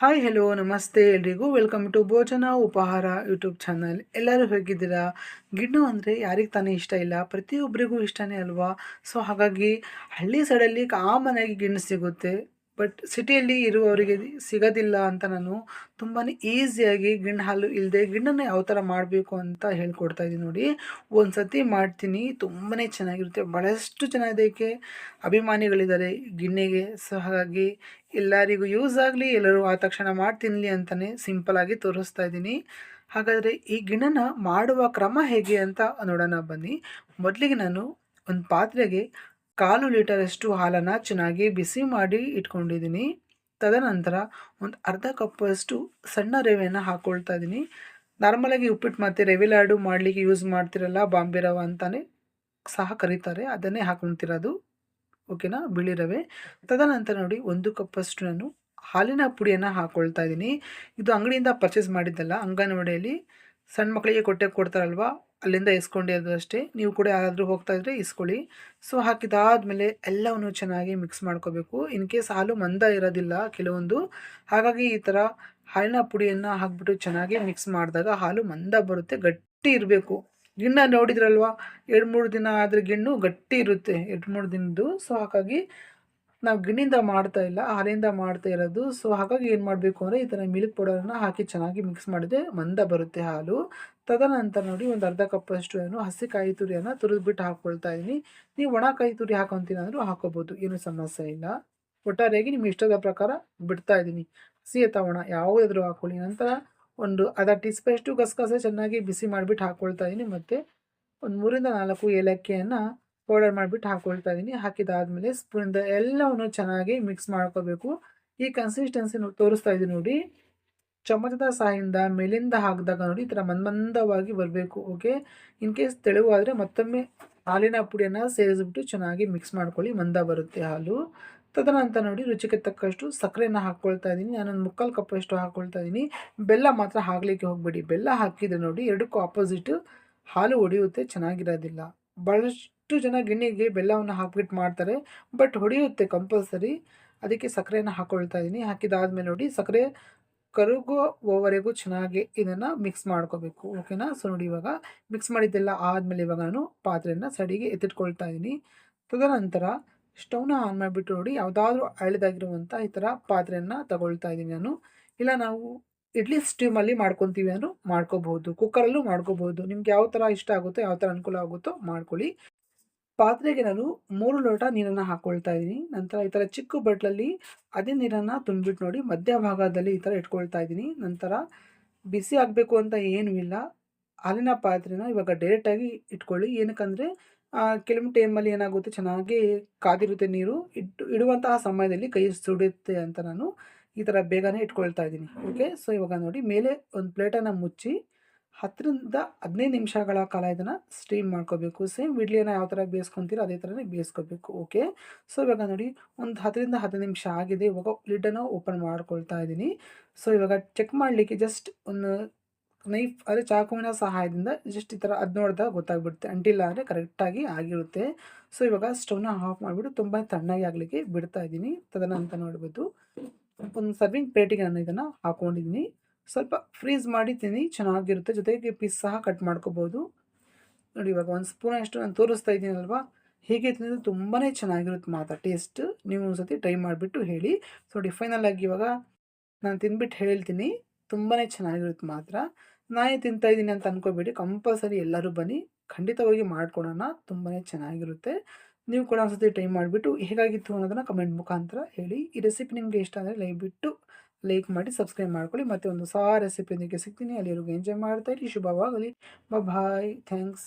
Hi hello ನಮಸ್ತೆ ಎಲ್ರಿಗೂ welcome to ಭೋಜನ ಉಪಹಾರ ಯೂಟ್ಯೂಬ್ ಚಾನಲ್. ಎಲ್ಲರೂ ಹೇಗಿದ್ದೀರಾ? ಗಿಣ್ಣು ಅಂದರೆ ಯಾರಿಗೆ ತಾನೇ ಇಷ್ಟ ಇಲ್ಲ, ಪ್ರತಿಯೊಬ್ಬರಿಗೂ ಇಷ್ಟನೇ ಅಲ್ವಾ? ಸೊ ಹಾಗಾಗಿ ಹಳ್ಳಿ ಸೈಡಲ್ಲಿ ಕಾಮನಾಗಿ ಗಿಣ್ಣು ಸಿಗುತ್ತೆ. ಬಟ್ ಸಿಟಿಯಲ್ಲಿ ಇರುವವರಿಗೆ ಸಿಗೋದಿಲ್ಲ ಅಂತ ನಾನು ತುಂಬಾ ಈಸಿಯಾಗಿ ಗಿಣ್ಣು ಹಾಲು ಇಲ್ಲದೆ ಗಿಣ್ಣನ್ನು ಯಾವ ಥರ ಮಾಡಬೇಕು ಅಂತ ಹೇಳ್ಕೊಡ್ತಾ ಇದ್ದೀನಿ ನೋಡಿ. ಒಂದು ಸತಿ ಮಾಡ್ತೀನಿ, ತುಂಬಾ ಚೆನ್ನಾಗಿರುತ್ತೆ. ಭಾಳಷ್ಟು ಜನ ಇದಕ್ಕೆ ಅಭಿಮಾನಿಗಳಿದ್ದಾರೆ ಗಿಣ್ಣಿಗೆ. ಸೊ ಹಾಗಾಗಿ ಎಲ್ಲರಿಗೂ ಯೂಸ್ ಆಗಲಿ, ಎಲ್ಲರೂ ಆ ತಕ್ಷಣ ಮಾಡಿ ತಿನ್ನಲಿ ಅಂತಲೇ ಸಿಂಪಲಾಗಿ ತೋರಿಸ್ತಾ ಇದ್ದೀನಿ. ಹಾಗಾದರೆ ಈ ಗಿಣ್ಣನ ಮಾಡುವ ಕ್ರಮ ಹೇಗೆ ಅಂತ ನೋಡೋಣ ಬನ್ನಿ. ಮೊದಲಿಗೆ ನಾನು ಒಂದು ಪಾತ್ರೆಗೆ 1/4 ಲೀಟರಷ್ಟು ಹಾಲನ್ನು ಚೆನ್ನಾಗಿ ಬಿಸಿ ಮಾಡಿ ಇಟ್ಕೊಂಡಿದ್ದೀನಿ. ತದನಂತರ ಒಂದು ಅರ್ಧ ಕಪ್ಪಷ್ಟು ಸಣ್ಣ ರವೆಯನ್ನು ಹಾಕ್ಕೊಳ್ತಾ ಇದ್ದೀನಿ. ನಾರ್ಮಲಾಗಿ ಉಪ್ಪಿಟ್ಟು ಮತ್ತು ರವೆ ಲಾಡು ಮಾಡಲಿಕ್ಕೆ ಯೂಸ್ ಮಾಡ್ತಿರಲ್ಲ, ಬಾಂಬೆ ರವೆ ಅಂತಲೇ ಸಹ ಕರೀತಾರೆ, ಅದನ್ನೇ ಹಾಕ್ಕೊತಿರೋದು. ಓಕೆನಾ, ಬಿಳಿ ರವೆ. ತದನಂತರ ನೋಡಿ 1 ಕಪ್ಪಷ್ಟು ನಾನು ಹಾಲಿನ ಪುಡಿಯನ್ನು ಹಾಕ್ಕೊಳ್ತಾ ಇದ್ದೀನಿ. ಇದು ಅಂಗಡಿಯಿಂದ ಪರ್ಚೇಸ್ ಮಾಡಿದ್ದಲ್ಲ, ಅಂಗನವಾಡಿಯಲ್ಲಿ ಸಣ್ಣ ಮಕ್ಕಳಿಗೆ ಕೊಡ್ತಾರಲ್ವ, ಅಲ್ಲಿಂದ ಇಸ್ಕೊಂಡಿರೋದು ಅಷ್ಟೇ. ನೀವು ಕೂಡ ಯಾರಾದರೂ ಹೋಗ್ತಾ ಇದ್ದರೆ ಇಸ್ಕೊಳ್ಳಿ. ಸೊ ಹಾಕಿದಾದ್ಮೇಲೆ ಎಲ್ಲವನ್ನು ಚೆನ್ನಾಗಿ ಮಿಕ್ಸ್ ಮಾಡ್ಕೋಬೇಕು. ಇನ್ ಕೇಸ್ ಹಾಲು ಮಂದ ಇರೋದಿಲ್ಲ ಕೆಲವೊಂದು, ಹಾಗಾಗಿ ಈ ಥರ ಹಾಲಿನ ಪುಡಿಯನ್ನು ಹಾಕ್ಬಿಟ್ಟು ಚೆನ್ನಾಗಿ ಮಿಕ್ಸ್ ಮಾಡಿದಾಗ ಹಾಲು ಮಂದ ಬರುತ್ತೆ, ಗಟ್ಟಿ ಇರಬೇಕು. ಗಿಣ್ಣ ನೋಡಿದ್ರಲ್ವ, 2-3 ದಿನ ಆದರೆ ಗಿಣ್ಣು ಗಟ್ಟಿ ಇರುತ್ತೆ, 2-3 ದಿನದ್ದು. ಸೊ ಹಾಗಾಗಿ ನಾವು ಗಿಣ್ಣಿಂದ ಮಾಡ್ತಾ ಇಲ್ಲ, ಹಾಲಿಂದ ಮಾಡ್ತಾ ಇರೋದು. ಸೊ ಹಾಗಾಗಿ ಏನು ಮಾಡಬೇಕು ಅಂದರೆ ಈ ಥರ ಮಿಲ್ಕ್ ಪೌಡರನ್ನು ಹಾಕಿ ಚೆನ್ನಾಗಿ ಮಿಕ್ಸ್ ಮಾಡಿದ್ರೆ ಮಂದ ಬರುತ್ತೆ ಹಾಲು. ತದನಂತರ ನೋಡಿ ಒಂದು ಅರ್ಧ ಕಪ್ಪಷ್ಟು ನಾನು ಹಸಿ ಕಾಯಿ ತುರಿಯನ್ನು ತುರಿದ್ಬಿಟ್ಟು ಹಾಕ್ಕೊಳ್ತಾ ಇದ್ದೀನಿ. ನೀವು ಒಣ ಕಾಯಿ ತುರಿ ಹಾಕೊತೀನಿ ಅಂದರೂ ಹಾಕೋಬೋದು, ಏನೂ ಸಮಸ್ಯೆ ಇಲ್ಲ. ಒಟ್ಟಾರೆಯಾಗಿ ನಿಮ್ಮ ಇಷ್ಟದ ಪ್ರಕಾರ ಬಿಡ್ತಾ ಇದ್ದೀನಿ. ಹಸಿ ಅಥವಾ ಒಣ ಯಾವುದಾದ್ರೂ ಹಾಕ್ಕೊಳ್ಳಿ. ನಂತರ ಒಂದು ಅರ್ಧ ಟೀ ಸ್ಪೂನಷ್ಟು ಗಸಗಸೆ ಚೆನ್ನಾಗಿ ಬಿಸಿ ಮಾಡಿಬಿಟ್ಟು ಹಾಕ್ಕೊಳ್ತಾ ಇದ್ದೀನಿ. ಮತ್ತು ಒಂದು 3-4 ಏಲಕ್ಕಿಯನ್ನು ಪೌಡರ್ ಮಾಡಿಬಿಟ್ಟು ಹಾಕ್ಕೊಳ್ತಾ ಇದ್ದೀನಿ. ಹಾಕಿದಾದಮೇಲೆ ಸ್ಪೂನಿಂದ ಎಲ್ಲವನ್ನು ಚೆನ್ನಾಗಿ ಮಿಕ್ಸ್ ಮಾಡ್ಕೋಬೇಕು. ಈ ಕನ್ಸಿಸ್ಟೆನ್ಸಿ ತೋರಿಸ್ತಾ ಇದ್ದೀನಿ ನೋಡಿ. ಚಮಚದ ಸಹಾಯದಿಂದ ಮೇಲಿಂದ ಹಾಕಿದಾಗ ನೋಡಿ ಈ ಥರ ಮಂದವಾಗಿ ಬರಬೇಕು. ಓಕೆ, ಇನ್ ಕೇಸ್ ತೆಳುವಾದರೆ ಮತ್ತೊಮ್ಮೆ ಹಾಲಿನ ಪುಡಿಯನ್ನು ಸೇರಿಸ್ಬಿಟ್ಟು ಚೆನ್ನಾಗಿ ಮಿಕ್ಸ್ ಮಾಡ್ಕೊಳ್ಳಿ, ಮಂದ ಬರುತ್ತೆ ಹಾಲು. ತದನಂತರ ನೋಡಿ ರುಚಿಗೆ ತಕ್ಕಷ್ಟು ಸಕ್ಕರೆಯನ್ನು ಹಾಕ್ಕೊಳ್ತಾ ಇದ್ದೀನಿ. ನಾನೊಂದು 3/4 ಕಪ್ಪಷ್ಟು ಹಾಕ್ಕೊಳ್ತಾ ಇದ್ದೀನಿ. ಬೆಲ್ಲ ಮಾತ್ರ ಹಾಕಲಿಕ್ಕೆ ಹೋಗಬೇಡಿ. ಬೆಲ್ಲ ಹಾಕಿದರೆ ನೋಡಿ ಎರಡಕ್ಕೂ ಆಪೋಸಿಟ್ ಹಾಲು ಒಡೆಯುತ್ತೆ, ಚೆನ್ನಾಗಿರೋದಿಲ್ಲ. ಭಾಳಷ್ಟು ಜನ ಗಿಣ್ಣಿಗೆ ಬೆಲ್ಲವನ್ನು ಹಾಕ್ಬಿಟ್ಟು ಮಾಡ್ತಾರೆ, ಬಟ್ ಹೊಡೆಯುತ್ತೆ ಕಂಪಲ್ಸರಿ. ಅದಕ್ಕೆ ಸಕ್ಕರೆಯನ್ನು ಹಾಕ್ಕೊಳ್ತಾ ಇದ್ದೀನಿ. ಹಾಕಿದಾದ್ಮೇಲೆ ನೋಡಿ ಸಕ್ಕರೆ ಕರಗುವವರೆಗೂ ಚೆನ್ನಾಗಿ ಇದನ್ನು ಮಿಕ್ಸ್ ಮಾಡ್ಕೋಬೇಕು. ಓಕೆನಾ. ಸೊ ನೋಡಿ ಇವಾಗ ಮಿಕ್ಸ್ ಮಾಡಿದ್ದೆಲ್ಲ ಆದಮೇಲೆ ಇವಾಗ ನಾನು ಪಾತ್ರೆಯನ್ನು ಸೈಡಿಗೆ ಎತ್ತಿಟ್ಕೊಳ್ತಾ ಇದ್ದೀನಿ. ತದನಂತರ ಸ್ಟವ್ನ ಆನ್ ಮಾಡಿಬಿಟ್ಟು ನೋಡಿ ಯಾವುದಾದ್ರೂ ಹಳೆದಾಗಿರುವಂಥ ಈ ಥರ ಪಾತ್ರೆಯನ್ನು ತಗೊಳ್ತಾ ಇದ್ದೀನಿ ನಾನು. ಇಲ್ಲ ನಾವು ಇಡ್ಲಿ ಸ್ಟೀಮಲ್ಲಿ ಮಾಡ್ಕೊತೀವಿ ಅಂದರೂ ಮಾಡ್ಕೋಬಹುದು, ಕುಕ್ಕರಲ್ಲೂ ಮಾಡ್ಕೋಬಹುದು. ನಿಮ್ಗೆ ಯಾವ ಥರ ಇಷ್ಟ ಆಗುತ್ತೋ, ಯಾವ ಥರ ಅನುಕೂಲ ಆಗುತ್ತೋ ಮಾಡ್ಕೊಳ್ಳಿ. ಪಾತ್ರೆಗೆ ನಾನು 3 ಲೋಟ ನೀರನ್ನು ಹಾಕ್ಕೊಳ್ತಾ ಇದ್ದೀನಿ. ನಂತರ ಈ ಥರ ಚಿಕ್ಕ ಬಟ್ಲಲ್ಲಿ ಅದೇ ನೀರನ್ನು ತುಂಬಿಟ್ಟು ನೋಡಿ ಮಧ್ಯಭಾಗದಲ್ಲಿ ಈ ಥರ ಇಟ್ಕೊಳ್ತಾ ಇದ್ದೀನಿ. ನಂತರ ಬಿಸಿ ಆಗಬೇಕು ಅಂತ ಏನೂ ಇಲ್ಲ. ಹಾಲಿನ ಪಾತ್ರೆನ ಇವಾಗ ಡೈರೆಕ್ಟಾಗಿ ಇಟ್ಕೊಳ್ಳಿ. ಏನಕ್ಕಂದರೆ ಕೆಲವೊಂದು ಟೈಮಲ್ಲಿ ಏನಾಗುತ್ತೆ, ಚೆನ್ನಾಗಿ ಕಾದಿರುತ್ತೆ ನೀರು, ಇಡುವಂತಹ ಸಮಯದಲ್ಲಿ ಕೈ ಸುಡುತ್ತೆ ಅಂತ ನಾನು ಈ ಥರ ಬೇಗನೆ ಇಟ್ಕೊಳ್ತಾ ಇದ್ದೀನಿ. ಓಕೆ, ಸೊ ಇವಾಗ ನೋಡಿ ಮೇಲೆ ಒಂದು ಪ್ಲೇಟನ್ನು ಮುಚ್ಚಿ 10-15 ನಿಮಿಷಗಳ ಕಾಲ ಇದನ್ನು ಸ್ಟೀಮ್ ಮಾಡ್ಕೋಬೇಕು. ಸೇಮ್ ಇಡ್ಲಿಯನ್ನು ಯಾವ ಥರ ಬೇಯಿಸ್ಕೊತೀರೋ ಅದೇ ಥರನೇ ಬೇಯಿಸ್ಕೋಬೇಕು. ಓಕೆ, ಸೊ ಇವಾಗ ನೋಡಿ ಒಂದು 10-15 ನಿಮಿಷ ಆಗಿದೆ. ಇವಾಗ ಲಿಡ್ಡನ್ನು ಓಪನ್ ಮಾಡ್ಕೊಳ್ತಾ ಇದ್ದೀನಿ. ಸೊ ಇವಾಗ ಚೆಕ್ ಮಾಡಲಿಕ್ಕೆ ಜಸ್ಟ್ ಒಂದು ನೈಫ್ ಅಂದರೆ ಚಾಕುವಿನ ಸಹಾಯದಿಂದ ಜಸ್ಟ್ ಈ ಥರ ಅದು ನೋಡಿದಾಗ ಗೊತ್ತಾಗ್ಬಿಡುತ್ತೆ, ಅಂಟಿಲ್ಲ ಅಂದರೆ ಕರೆಕ್ಟಾಗಿ ಆಗಿರುತ್ತೆ. ಸೊ ಇವಾಗ ಸ್ಟವ್ನ ಆಫ್ ಮಾಡಿಬಿಟ್ಟು ತುಂಬ ತಣ್ಣಗೆ ಆಗಲಿಕ್ಕೆ ಬಿಡ್ತಾ ಇದ್ದೀನಿ. ತದನಂತರ ನೋಡ್ಬೋದು ಒಂದು ಸರ್ವಿಂಗ್ ಪ್ಲೇಟಿಗೆ ನಾನು ಇದನ್ನು ಹಾಕ್ಕೊಂಡಿದ್ದೀನಿ. ಸ್ವಲ್ಪ ಫ್ರೀಸ್ ಮಾಡಿ ತಿನ್ನಿ, ಚೆನ್ನಾಗಿರುತ್ತೆ. ಜೊತೆಗೆ ಪೀಸ್ ಸಹ ಕಟ್ ಮಾಡ್ಕೋಬೋದು. ನೋಡಿ ಇವಾಗ ಒಂದು ಸ್ಪೂನಷ್ಟು ನಾನು ತೋರಿಸ್ತಾ ಇದ್ದೀನಲ್ವಾ, ಹೀಗೆ ತಿಂದರೆ ತುಂಬಾ ಚೆನ್ನಾಗಿರುತ್ತೆ ಮಾತ್ರ ಟೇಸ್ಟ್. ನೀವು ಒಂದು ಸತಿ ಟ್ರೈ ಮಾಡಿಬಿಟ್ಟು ಹೇಳಿ. ಸೊ ಫೈನಲ್ ಆಗಿ ಇವಾಗ ನಾನು ತಿಂದ್ಬಿಟ್ಟು ಹೇಳ್ತೀನಿ, ತುಂಬಾ ಚೆನ್ನಾಗಿರುತ್ತೆ ಮಾತ್ರ. ನಾನೇ ತಿಂತಾಯಿದ್ದೀನಿ ಅಂತ ಅಂದ್ಕೋಬೇಡಿ, ಕಂಪಲ್ಸರಿ ಎಲ್ಲರೂ ಬನ್ನಿ, ಖಂಡಿತವಾಗಿ ಮಾಡ್ಕೊಡೋಣ, ತುಂಬಾ ಚೆನ್ನಾಗಿರುತ್ತೆ. ನೀವು ಕೂಡ ಒಂದು ಸತಿ ಟ್ರೈ ಮಾಡಿಬಿಟ್ಟು ಹೇಗಾಗಿತ್ತು ಅನ್ನೋದನ್ನು ಕಮೆಂಟ್ ಮುಖಾಂತರ ಹೇಳಿ. ಈ ರೆಸಿಪಿ ನಿಮಗೆ ಇಷ್ಟ ಅಂದರೆ ಲೈಕ್ ಮಾಡಿ, ಸಬ್ಸ್ಕ್ರೈಬ್ ಮಾಡ್ಕೊಳ್ಳಿ. ಮತ್ತು ಒಂದು ಹೊಸ ರೆಸಿಪಿಯೊಂದಿಗೆ ಸಿಗ್ತೀನಿ. ಅಲ್ಲಿವರೆಗೂ ಎಂಜಾಯ್ ಮಾಡ್ತಾ ಇರಿ. ಶುಭವಾಗಲಿ. ಬಾಯ್, ಥ್ಯಾಂಕ್ಸ್.